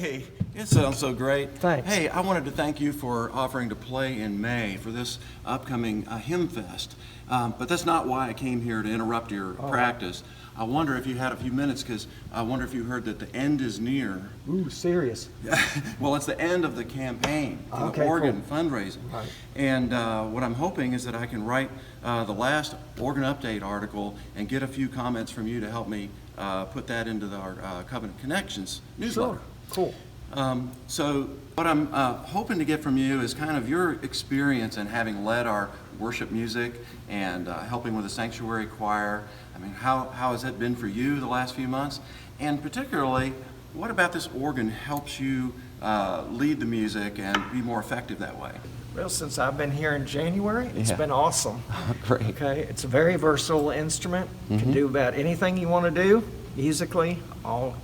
Hey, it sounds so great. Thanks. Hey, I wanted to thank you for offering to play in May for this upcoming Hymn Fest. But that's not why I came here to interrupt your practice. I wonder if you had a few minutes, because I wonder if you heard that the end is near. Ooh, serious. Well, it's the end of the campaign for the organ fundraising. Right. And what I'm hoping is that I can write the last organ update article and get a few comments from you to help me put that into our Covenant Connections newsletter. Sure. Cool. So what I'm hoping to get from you is kind of your experience in having led our worship music and helping with the sanctuary choir. I mean, how has it been for you the last few months? And particularly, what about this organ helps you lead the music and be more effective that way? Well, since I've been here in January, it's been awesome. Great. Okay, it's a very versatile instrument. You can do about anything you want to do musically, all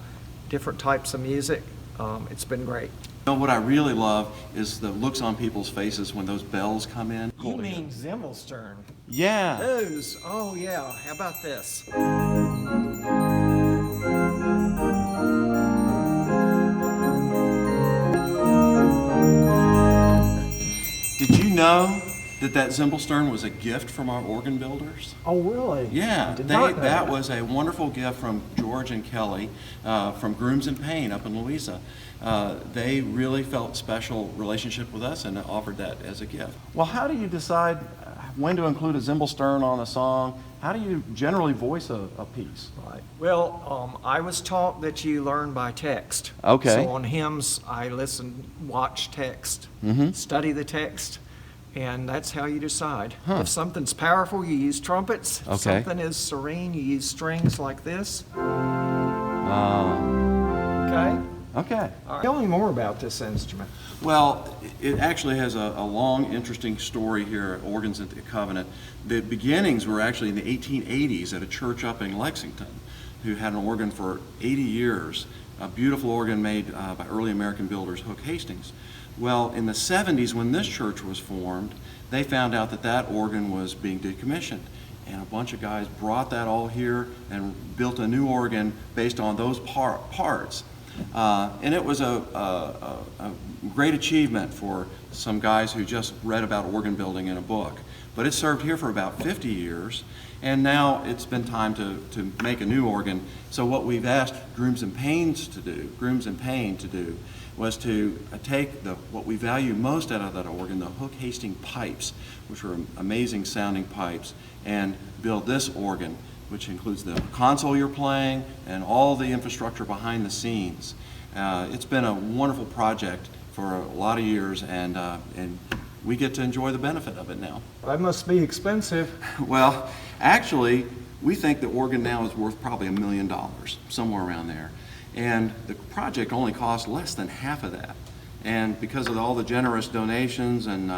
different types of music. It's been great. You know, what I really love is the looks on people's faces when those bells come in. You mean Zimmelstern? Yeah. Those. Oh, yeah. How about this? Did you know that Zimmelstern was a gift from our organ builders? Oh, really? Yeah, I did not know that was a wonderful gift from George and Kelly from Grooms and Pain up in Louisa. They really felt special relationship with us and offered that as a gift. Well, how do you decide when to include a Zimmelstern on a song? How do you generally voice a piece? Right. Well, I was taught that you learn by text. Okay. So on hymns, I listen, watch text, study the text, and that's how you decide. If something's powerful, you use trumpets. If something is serene, you use strings like this. Okay? Okay. All right. Tell me more about this instrument. Well, it actually has a long, interesting story here at Organs at the Covenant. The beginnings were actually in the 1880s at a church up in Lexington who had an organ for 80 years, a beautiful organ made by early American builders, Hook Hastings. Well, in the 70s when this church was formed, they found out that organ was being decommissioned. And a bunch of guys brought that all here and built a new organ based on those parts. And it was a great achievement for some guys who just read about organ building in a book. But it served here for about 50 years, and now it's been time to make a new organ. So what we've asked Grooms and Pain to do was to take what we value most out of that organ, the Hook Hastings pipes, which are amazing sounding pipes, and build this organ, which includes the console you're playing and all the infrastructure behind the scenes. It's been a wonderful project for a lot of years, and we get to enjoy the benefit of it now. That must be expensive. Well, actually, we think the organ now is worth probably $1 million, somewhere around there. And the project only cost less than half of that. And because of all the generous donations and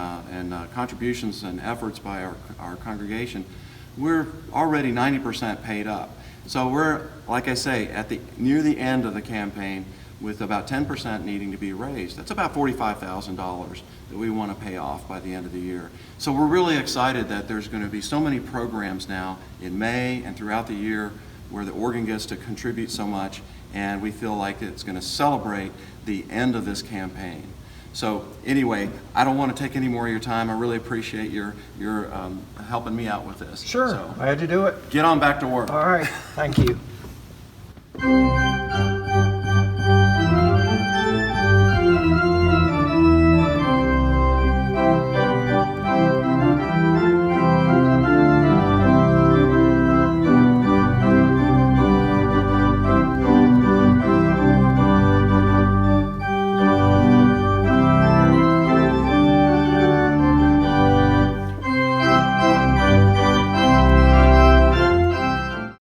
contributions and efforts by our congregation, we're already 90% paid up. So we're, like I say, near the end of the campaign with about 10% needing to be raised. That's about $45,000 that we want to pay off by the end of the year. So we're really excited that there's going to be so many programs now in May and throughout the year where the organ gets to contribute so much, and we feel like it's going to celebrate the end of this campaign. So anyway, I don't want to take any more of your time. I really appreciate your helping me out with this. Sure, So I had to do it. get on back to work. All right, thank you.